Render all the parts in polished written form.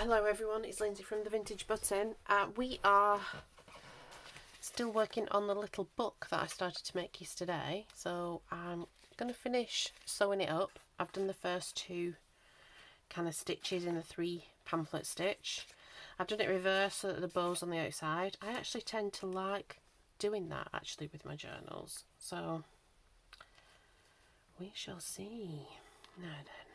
Hello everyone, it's Lindsay from The Vintage Button. We are still working on the little book that I started to make yesterday, so I'm going to finish sewing it up. I've done the first two kind of stitches in the 3 pamphlet stitch. I've done it reverse so that the bow's on the outside. I actually tend to like doing that actually with my journals, so we shall see. Now then,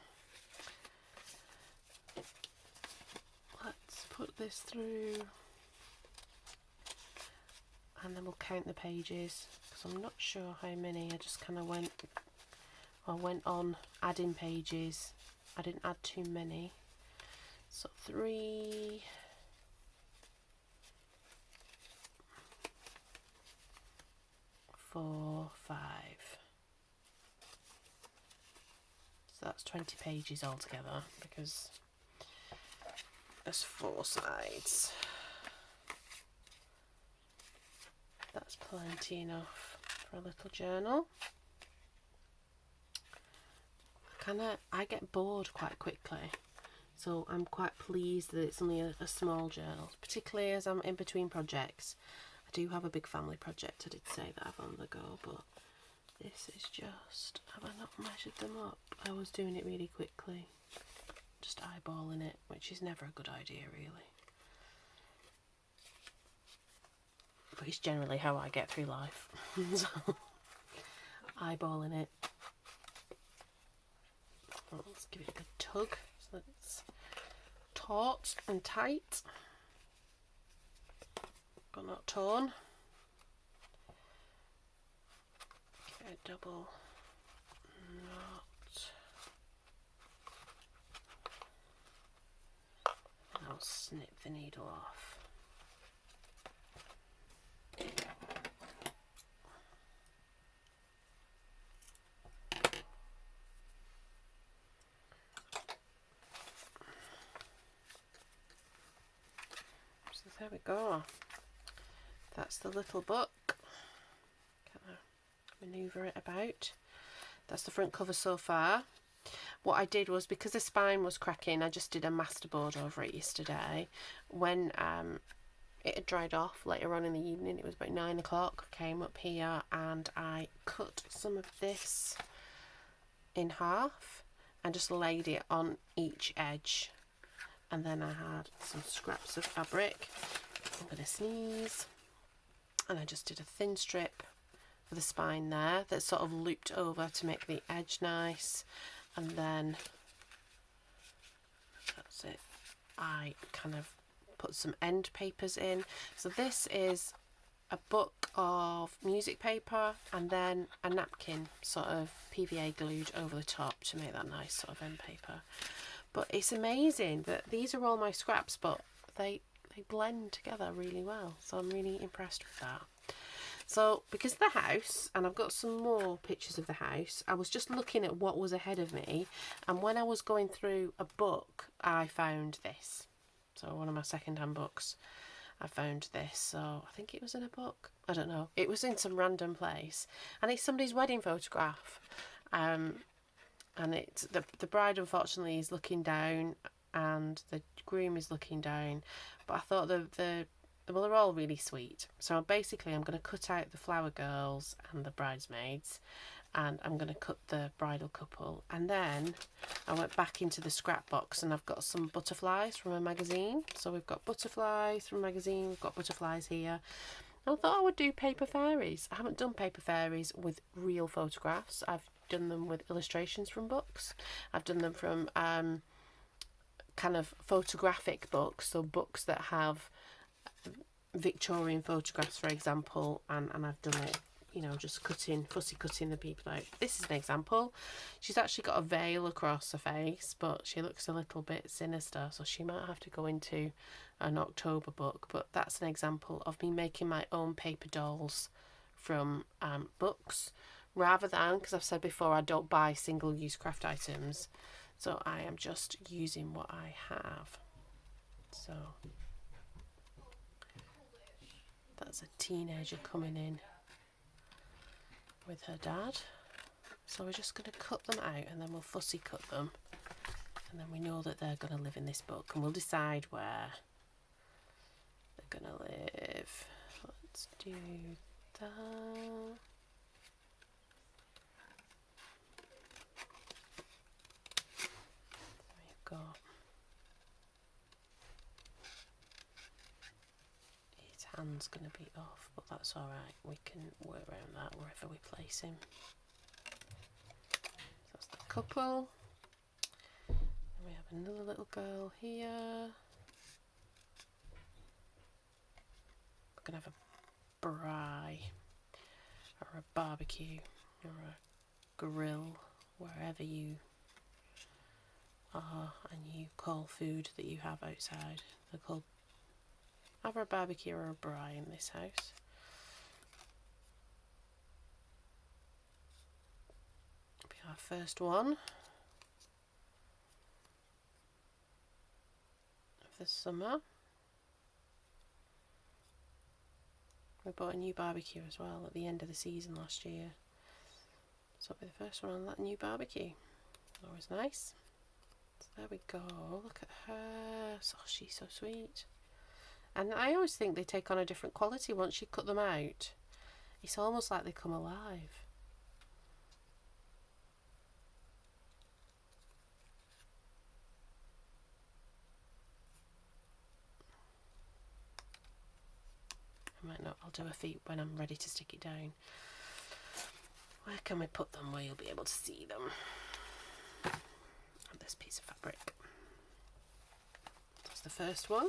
let's put this through and then we'll count the pages, because I'm not sure how many. I just kind of went on adding pages. I didn't add too many. So 3, 4, 5. So that's 20 pages altogether, because there's 4 sides. That's plenty enough for a little journal. I get bored quite quickly, so I'm quite pleased that it's only a small journal, particularly as I'm in between projects. I do have a big family project, I did say that I've on the go, but this is just, have I not measured them up? I was doing it really quickly, just eyeballing it, which is never a good idea really. But it's generally how I get through life. So, eyeballing it. Well, let's give it a good tug so that it's taut and tight, but not torn. Give it a double knot. And I'll snip the needle off. So there we go. That's the little book. Kind of manoeuvre it about. That's the front cover so far. What I did was, because the spine was cracking, I just did a masterboard over it yesterday. When it had dried off later on in the evening, it was about 9 o'clock, I came up here and I cut some of this in half and just laid it on each edge. And then I had some scraps of fabric. I'm going to sneeze. And I just did a thin strip for the spine there that sort of looped over to make the edge nice. And then, that's it. I kind of put some end papers in. So this is a book of music paper and then a napkin sort of PVA glued over the top to make that nice sort of end paper. But it's amazing that these are all my scraps, but they blend together really well. So I'm really impressed with that. So because of the house, and I've got some more pictures of the house, I was just looking at what was ahead of me. And when I was going through a book, I found this. So one of my second-hand books, I found this. So I think it was in a book. I don't know. It was in some random place. And it's somebody's wedding photograph. And it's the bride unfortunately is looking down and the groom is looking down, but I thought well, they're all really sweet. So basically I'm going to cut out the flower girls and the bridesmaids, and I'm going to cut the bridal couple. And then I went back into the scrap box and I've got some butterflies from a magazine. So we've got butterflies from a magazine, we've got butterflies here. I thought I would do paper fairies. I haven't done paper fairies with real photographs. I've done them with illustrations from books. I've done them from kind of photographic books, so books that have Victorian photographs, for example, and I've done it, you know, just fussy cutting the people out. This is an example. She's actually got a veil across her face, but she looks a little bit sinister, so she might have to go into an October book. But that's an example of me making my own paper dolls from books, rather than, because I've said before, I don't buy single-use craft items, so I am just using what I have. So that's a teenager coming in with her dad. So we're just going to cut them out and then we'll fussy cut them. And then we know that they're going to live in this book, and we'll decide where they're going to live. Let's do that. We've got his hand's going to be off, but that's all right. We can work around that wherever we place him. That's the couple. And we have another little girl here. We're going to have a braai, or a barbecue, or a grill, wherever you are and you call food that you have outside. They're called either a barbecue or a braai in this house. It'll be our first one of the summer. We bought a new barbecue as well at the end of the season last year. So it'll be the first one on that new barbecue. Always nice. So there we go. Look at her. Oh, she's so sweet. And I always think they take on a different quality once you cut them out. It's almost like they come alive. I might not. I'll do her feet when I'm ready to stick it down. Where can we put them where you'll be able to see them? On this piece of fabric. That's the first one.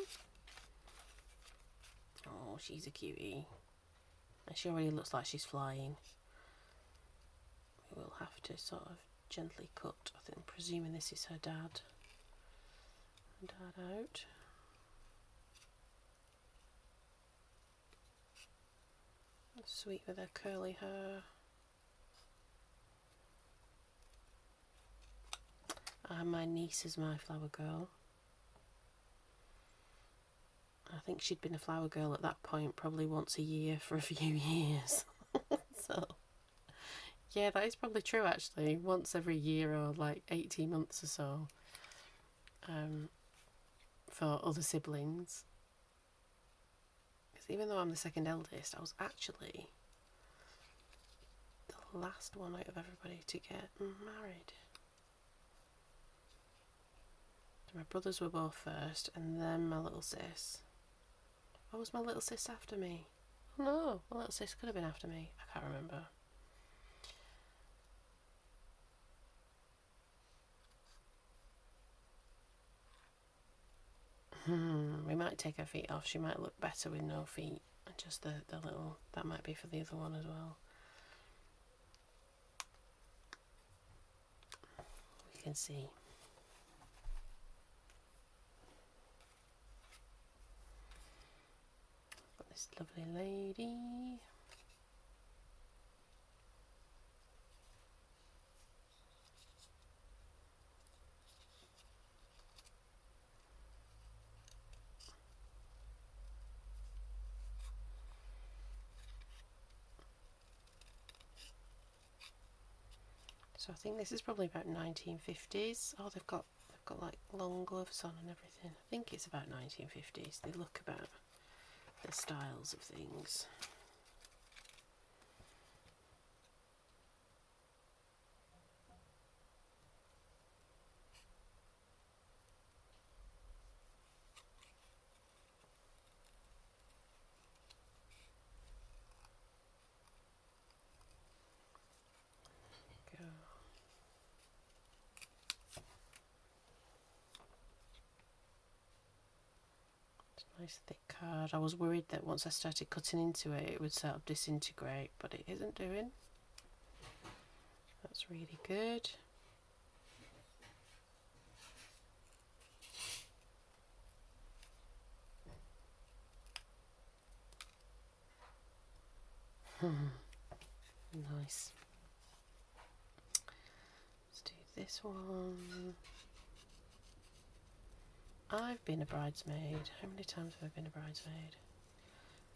Oh, she's a cutie. And she already looks like she's flying. We will have to sort of gently cut. I think, presuming this is her dad. Dad out. Sweet with her curly hair. And my niece is my flower girl. I think she'd been a flower girl at that point probably once a year for a few years. So, yeah, that is probably true actually. Once every year or like 18 months or so. For other siblings. Because even though I'm the second eldest, I was actually the last one out of everybody to get married. So my brothers were both first, and then my little sis. Or was my little sis after me? Oh no, my little sis could have been after me. I can't remember. We might take her feet off. She might look better with no feet. And just the little, that might be for the other one as well. We can see. Got this lovely lady. So I think this is probably about 1950s. Oh, they've got like long gloves on and everything. I think it's about 1950s. They look about the styles of things. Go. Nice thick card. I was worried that once I started cutting into it, it would sort of disintegrate, but it isn't doing. That's really good. Nice. Let's do this one. I've been a bridesmaid. How many times have I been a bridesmaid?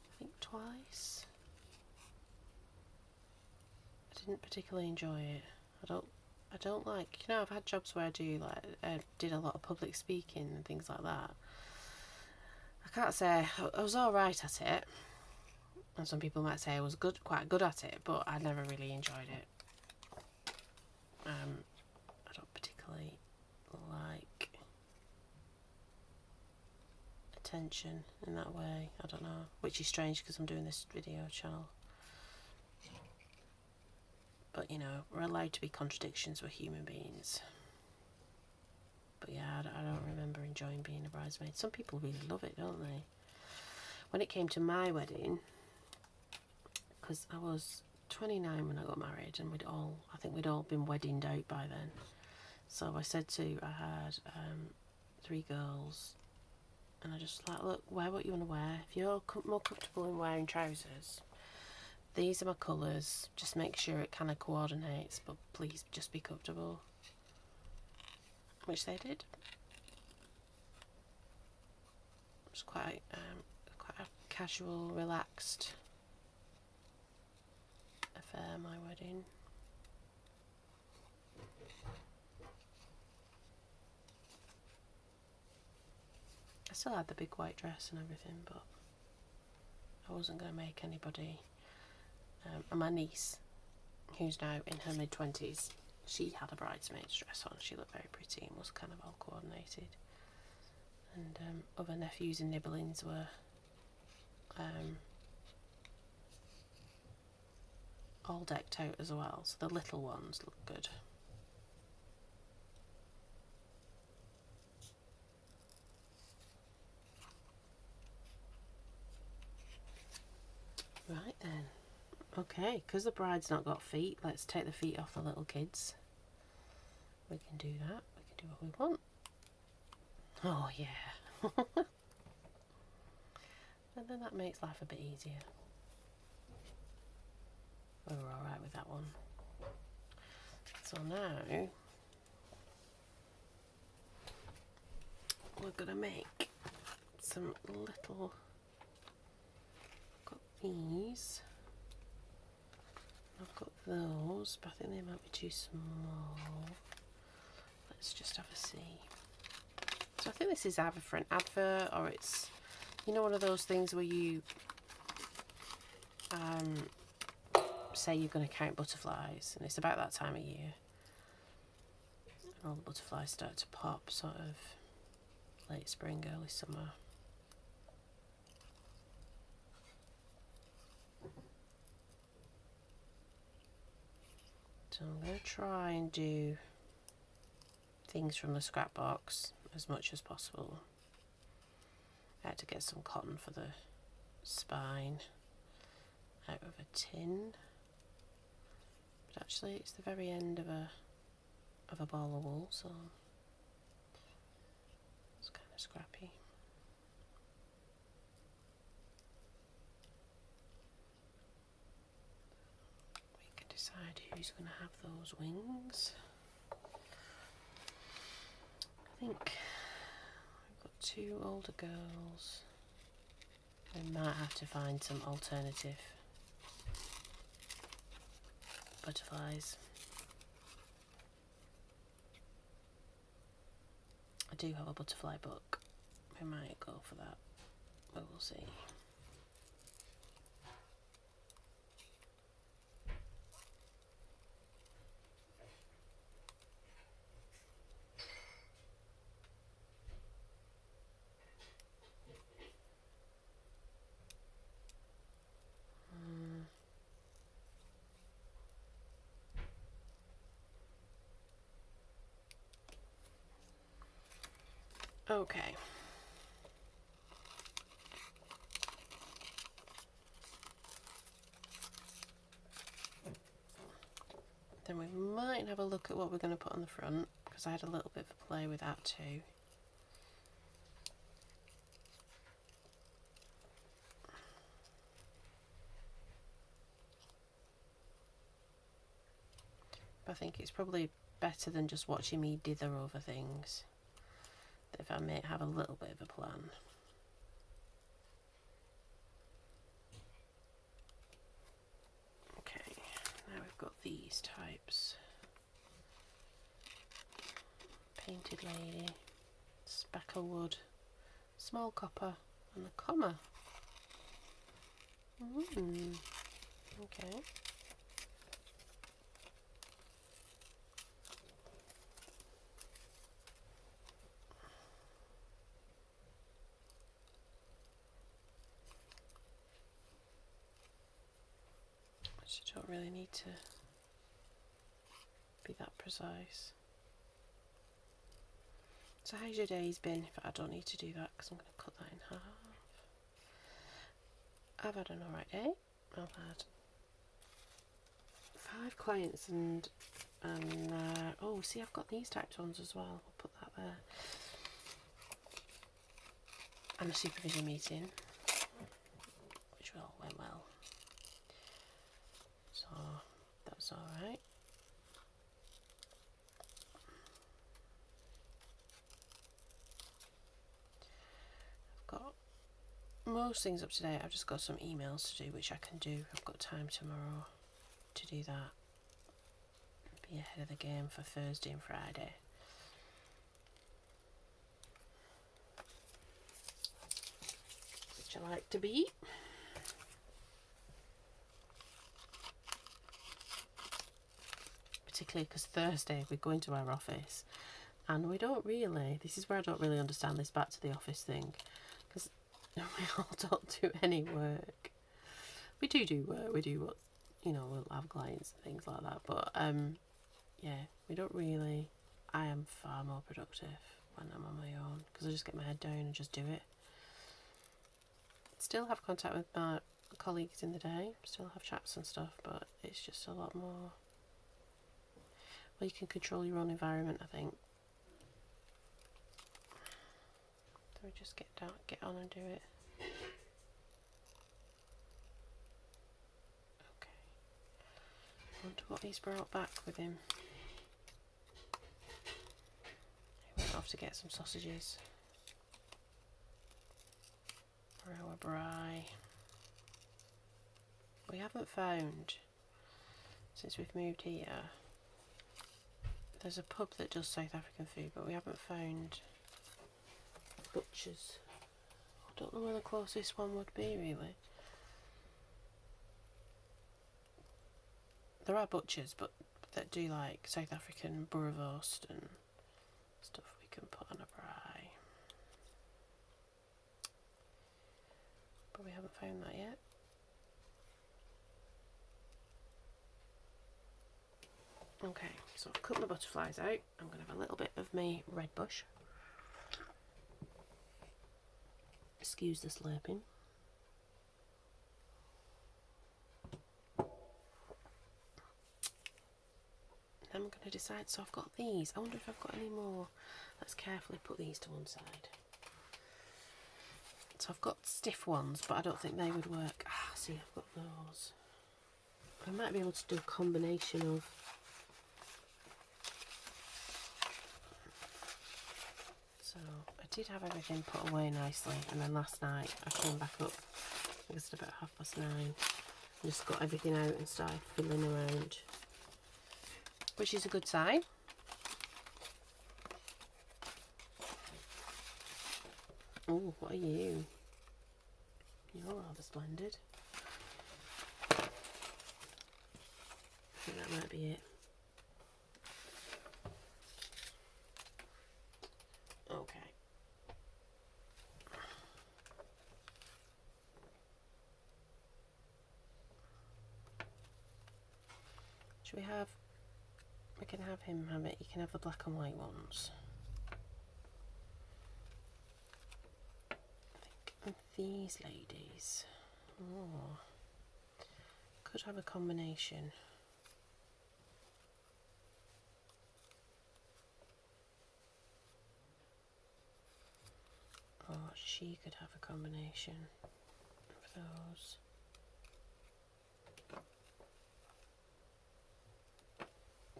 I think twice. I didn't particularly enjoy it. I don't like, you know, I've had jobs where I do like, did a lot of public speaking and things like that. I can't say I was all right at it, and some people might say I was quite good at it, but I never really enjoyed it. I don't particularly like attention in that way. I don't know, which is strange because I'm doing this video channel. But you know, we're allowed to be contradictions, we're human beings. But yeah, I don't remember enjoying being a bridesmaid. Some people really love it, don't they? When it came to my wedding, because I was 29 when I got married, and I think we'd all been weddinged out by then. So I said I had 3 girls, and I just like, look, wear what you want to wear. If you're more comfortable in wearing trousers, these are my colours. Just make sure it kind of coordinates, but please just be comfortable. Which they did. It was quite a casual, relaxed affair, my wedding. I still had the big white dress and everything, but I wasn't going to make anybody. And my niece, who's now in her mid-20s, she had a bridesmaid's dress on. She looked very pretty and was kind of all coordinated. And other nephews and nibblings were all decked out as well, so the little ones look good. Right then. Okay, because the bride's not got feet, let's take the feet off the little kids. We can do that. We can do what we want. Oh yeah. And then that makes life a bit easier. We were alright with that one. So now we're gonna make some little, got these, I've got those, but I think they might be too small. Let's just have a see. So I think this is either for an advert, or it's, you know, one of those things where you say you're going to count butterflies, and it's about that time of year, and all the butterflies start to pop sort of late spring, early summer. So I'm going to try and do things from the scrap box as much as possible. I had to get some cotton for the spine out of a tin, but actually it's the very end of a ball of wool, so it's kind of scrappy. We can decide who's going to have those wings. I think we've got 2 older girls. We might have to find some alternative butterflies. I do have a butterfly book. We might go for that, but we'll see. Okay. Then we might have a look at what we're going to put on the front, because I had a little bit of a play with that too. But I think it's probably better than just watching me dither over things, if I may have a little bit of a plan. Okay, now we've got these types. painted lady, spackle wood, small copper, and the comma. Okay. I don't really need to be that precise. So how's your day's been? I don't need to do that because I'm going to cut that in half. I've had an alright day. I've had 5 clients and oh, see, I've got these types ones as well. I'll put that there. And a supervision meeting, which all went well. So that was alright. I've got most things up to date. I've just got some emails to do, which I can do. I've got time tomorrow to do that. Be ahead of the game for Thursday and Friday. Which I like to be. Particularly because Thursday we go into our office and we don't really, this is where I don't really understand this back to the office thing, because we all don't do any work. We do work, we do what, you know, we'll have clients and things like that, but yeah, we don't really. I am far more productive when I'm on my own because I just get my head down and just do it. Still have contact with my colleagues in the day, still have chats and stuff, but it's just a lot more. Well, you can control your own environment, I think. So we just get on and do it. Okay. I wonder what he's brought back with him. He went off to get some sausages for our braai. We haven't found, since we've moved here, there's a pub that does South African food, but we haven't found butchers. I don't know where the closest one would be, really. There are butchers, but that do like South African boerewors and stuff we can put on a braai. But we haven't found that yet. Okay, so I've cut my butterflies out. I'm going to have a little bit of my red bush. Excuse the slurping. Then I'm going to decide, so I've got these. I wonder if I've got any more. Let's carefully put these to one side. So I've got stiff ones, but I don't think they would work. Ah, see, I've got those. I might be able to do a combination of so I did have everything put away nicely, and then last night I came back up, I guess at about 9:30, and just got everything out and started fiddling around, which is a good sign. Oh, what are you? You're rather splendid. I think that might be it. Okay. Should we have, we can have him have it, you can have the black and white ones. I think these ladies, oh, could have a combination. Or she could have a combination of those.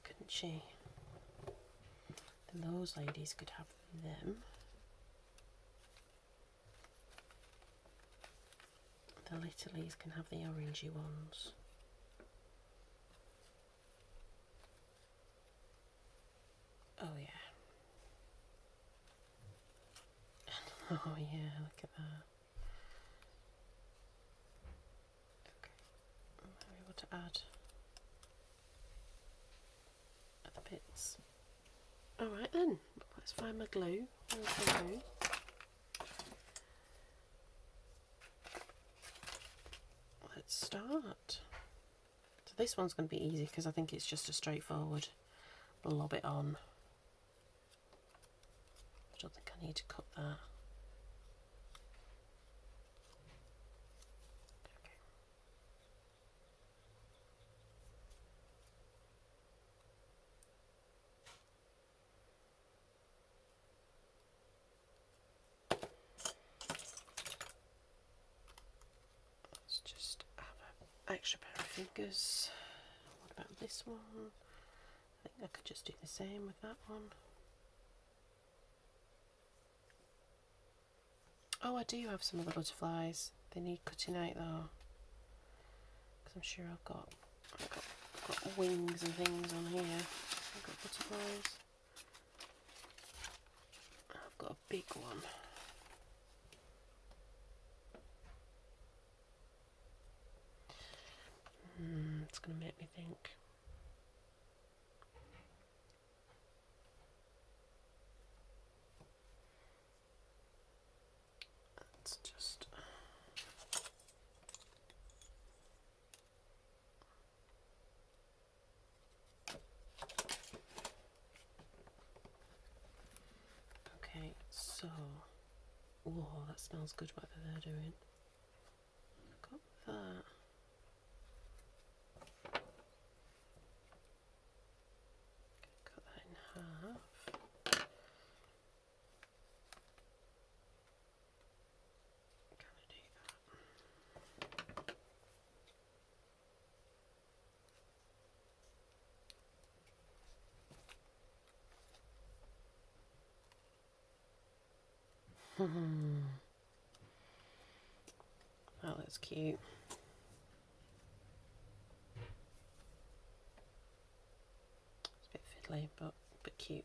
Couldn't she? Then those ladies could have them. The littlies can have the orangey ones. Oh yeah. Oh yeah, look at that. Okay, I'm able to add other bits. Alright then, let's find my glue. Where's my glue? Let's start. So this one's going to be easy because I think it's just a straightforward lob it on. I don't think I need to cut that. Let's just have an extra pair of fingers. What about this one? I think I could just do the same with that one. Oh, I do have some other butterflies. They need cutting out though, because I'm sure I've got wings and things on here. I've got butterflies. I've got a big one. It's going to make me think. Let's just... Okay, so... Whoa, that smells good, whatever they're doing. Got that. Cut that in half. That looks cute. It's a bit fiddly, but cute.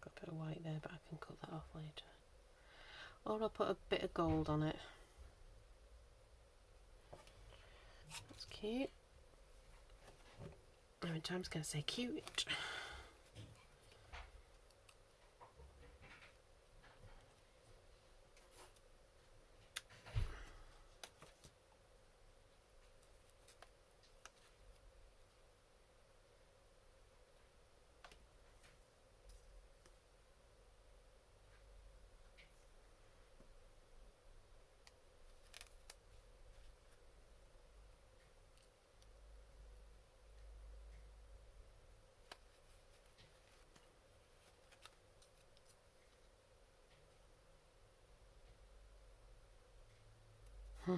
Got a bit of white there, but I can cut that off later. Or I'll put a bit of gold on it. That's cute. How many times can I say cute? Look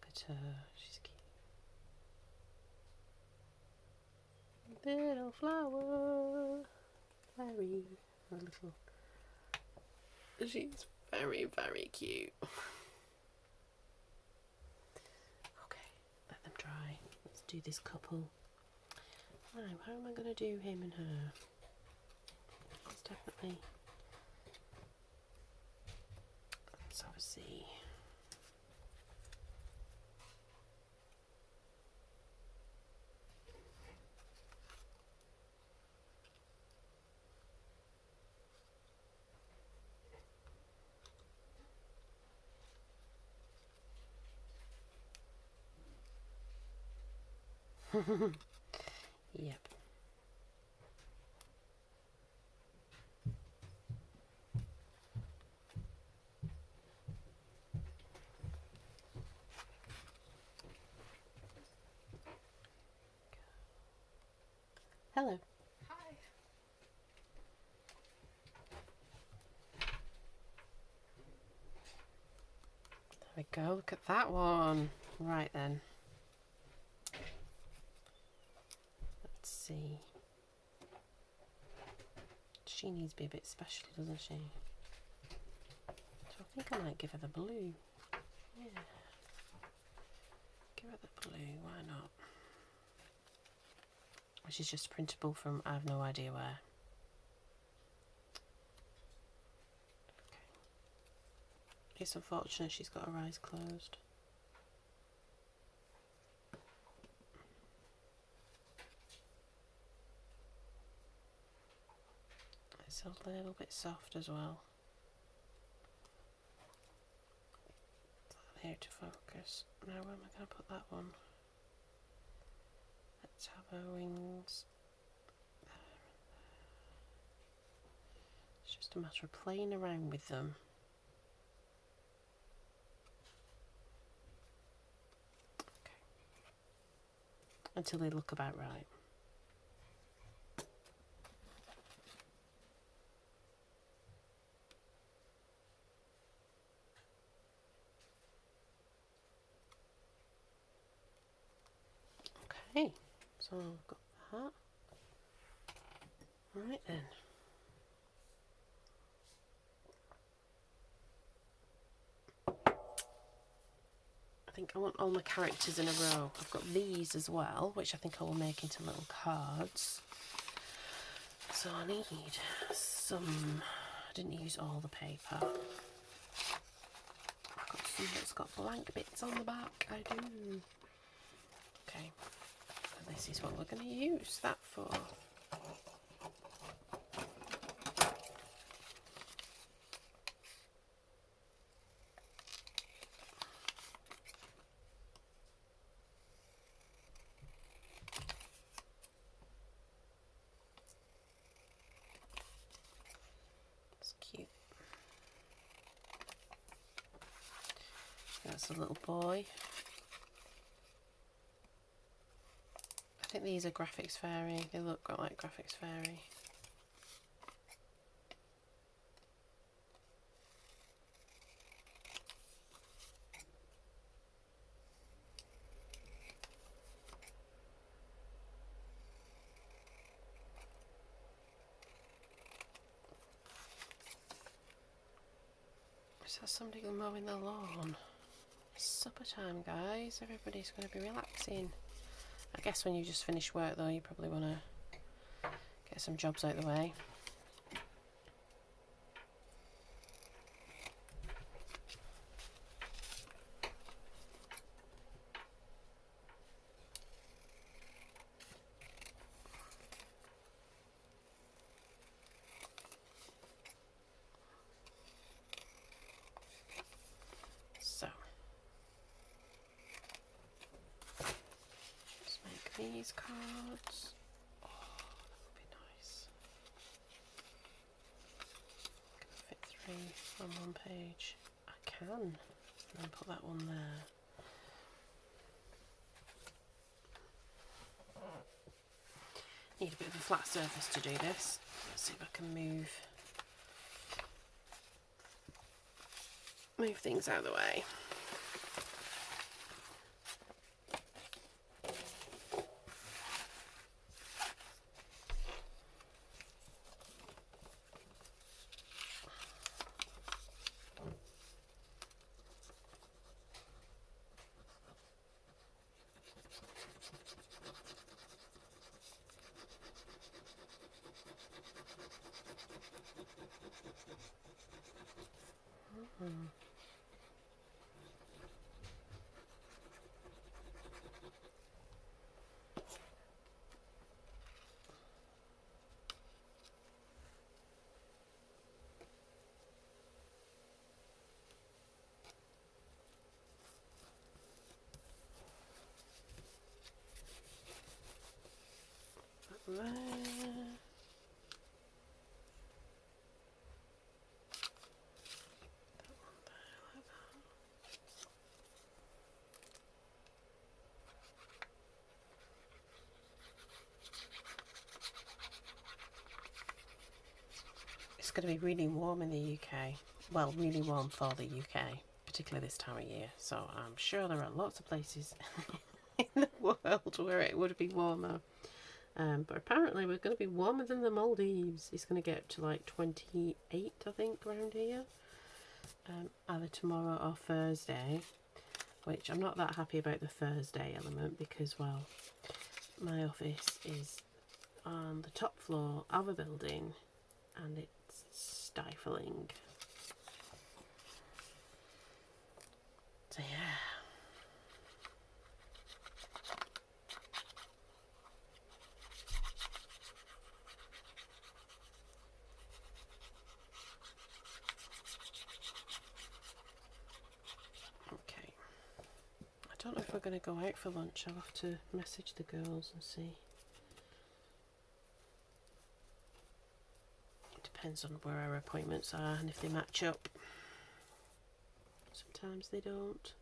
at her, she's cute. Little flower, fairy, a little. She's very, very cute. Okay, let them dry. Let's do this couple. Now, how am I going to do him and her? It's definitely. Let's have a see. Yep. Hello. Hi. we go. Look at that one. Right then. Let's see. She needs to be a bit special, doesn't she? So I think I might give her the blue. Yeah. Give her the blue, why not? Which is just printable from I have no idea where. Okay. It's unfortunate she's got her eyes closed. It's a little bit soft as well. Here to focus. Now where am I going to put that one? Let's have her wings there and there. It's just a matter of playing around with them. Okay. Until they look about right. Okay, so I've got that. Right then. I think I want all my characters in a row. I've got these as well, which I think I will make into little cards. So I need some, I didn't use all the paper. I've got some that's got blank bits on the back, I do. Okay, and this is what we're going to use that for. It's cute. That's a little boy. I think these are graphics fairy. They look like graphics fairy. Is that somebody mowing the lawn? It's supper time, guys. Everybody's going to be relaxing. I guess when you just finish work though, you probably want to get some jobs out of the way. So, let's make these cards. Oh, that would be nice. Can I fit 3 on one page? I can. And then put that one there. Need a bit of a flat surface to do this. Let's see if I can move things out of the way. There. It's going to be really warm in the UK. Well, really warm for the UK. particularly this time of year. So I'm sure there are lots of places in the world where it would be warmer. But apparently we're going to be warmer than the Maldives. It's going to get up to like 28, I think, around here. Either tomorrow or Thursday. Which I'm not that happy about the Thursday element because, well, my office is on the top floor of a building and it's stifling. So yeah. Okay. I don't know if we're going to go out for lunch. I'll have to message the girls and see. Depends on where our appointments are and if they match up. Sometimes they don't.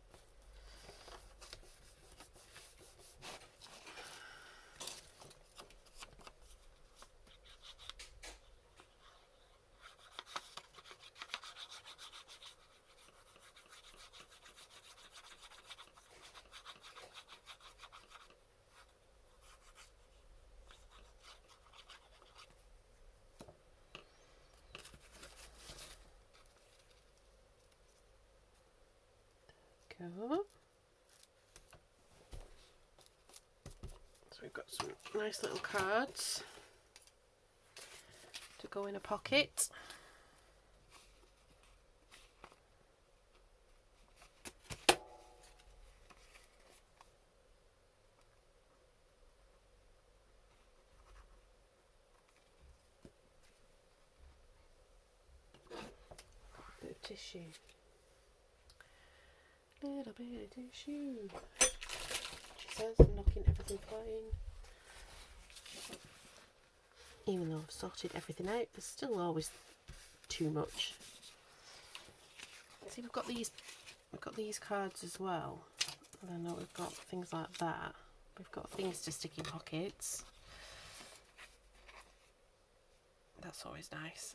Go. So we've got some nice little cards to go in a pocket. Bit of tissue. Little bit of tissue. She says I'm knocking everything clean. Even though I've sorted everything out, there's still always too much. See, we've got these cards as well. I know we've got things like that. We've got things to stick in pockets. That's always nice.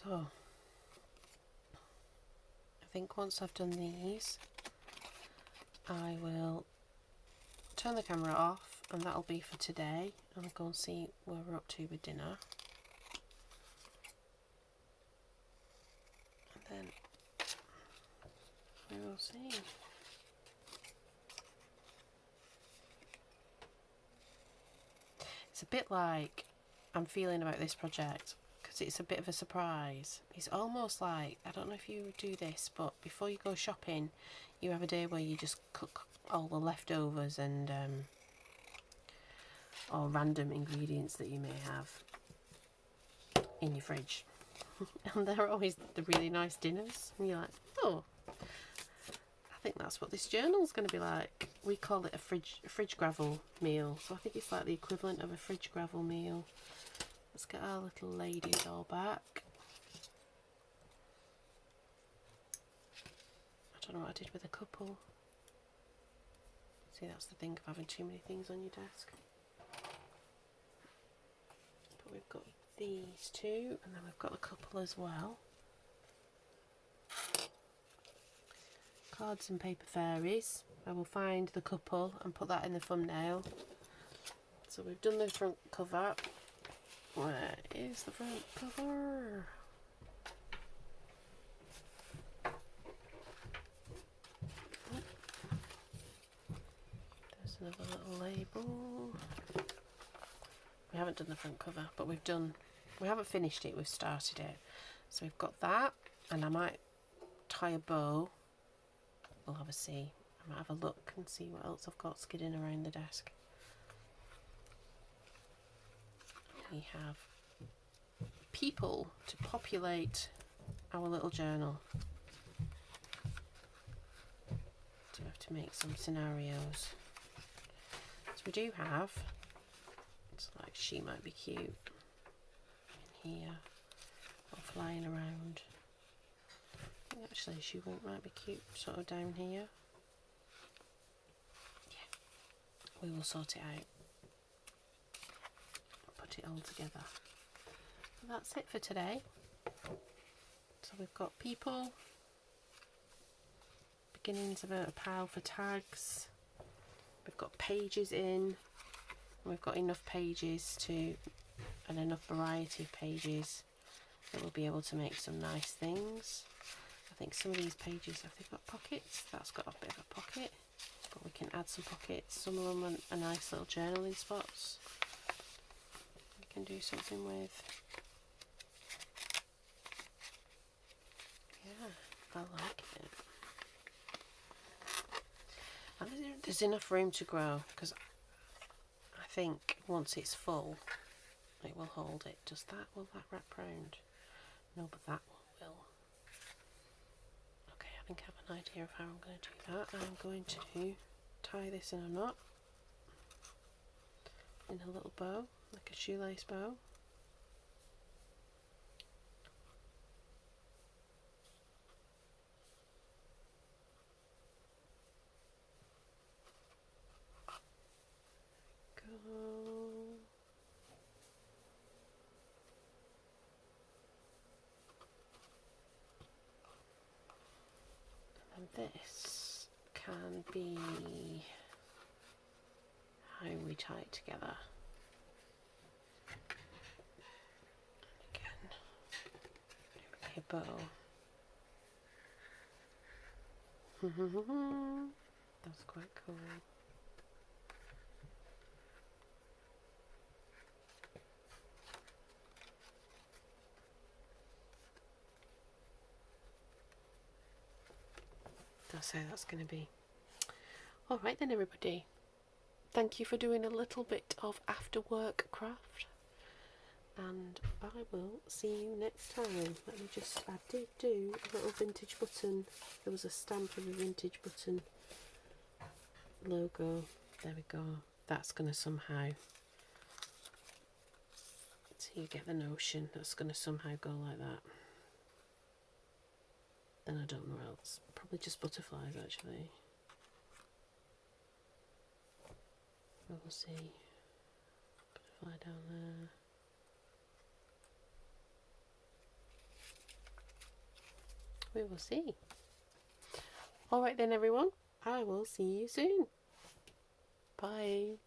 So, I think once I've done these, I will turn the camera off and that'll be for today. I'll go and see where we're up to with dinner. And then we will see. It's a bit like I'm feeling about this project. It's a bit of a surprise. It's almost like, I don't know if you do this, but before you go shopping you have a day where you just cook all the leftovers and or random ingredients that you may have in your fridge. And they're always the really nice dinners and you're like, oh, I think that's what this journal's going to be like. We call it a fridge gravel meal, so I think it's like the equivalent of a fridge gravel meal. Let's get our little ladies all back. I don't know what I did with a couple. See, that's the thing of having too many things on your desk. But we've got these two, and then we've got a couple as well. Cards and paper fairies. I will find the couple and put that in the thumbnail. So we've done the front cover. Where is the front cover? There's another little label. We haven't done the front cover, but we haven't finished it, we've started it. So we've got that, and I might tie a bow. We'll have a see. I might have a look and see what else I've got skidding around the desk. we have people to populate our little journal. So we have to make some scenarios. So we do have, it's like she might be cute in here, or flying around. I think actually she might be cute sort of down here. Yeah, we will sort it out. Put it all together. So that's it for today. So we've got people, beginnings of a pile for tags, we've got pages in, we've got enough pages to, and enough variety of pages that we'll be able to make some nice things. I think some of these pages, have they got pockets? That's got a bit of a pocket, but we can add some pockets. Some of them are nice little journaling spots. We can do something with. Yeah, I like it. And there's enough room to grow, because I think once it's full it will hold it. Does that, will that wrap round? No, but that one will. Okay, I think I have an idea of how I'm going to do that. I'm going to tie this in a knot, in a little bow, like a shoelace bow. And this can be how we tie it together. Again, a bow. That's quite cool. That's how that's going to be. Alright then everybody, thank you for doing a little bit of after work craft, and I will see you next time. Let me just, I did do a little vintage button, there was a stamp of a vintage button logo, there we go. That's going to somehow, so you get the notion, that's going to somehow go like that. Then I don't know what else, probably just butterflies actually. We'll see. Butterfly down there. We will see. Alright then everyone, I will see you soon. Bye.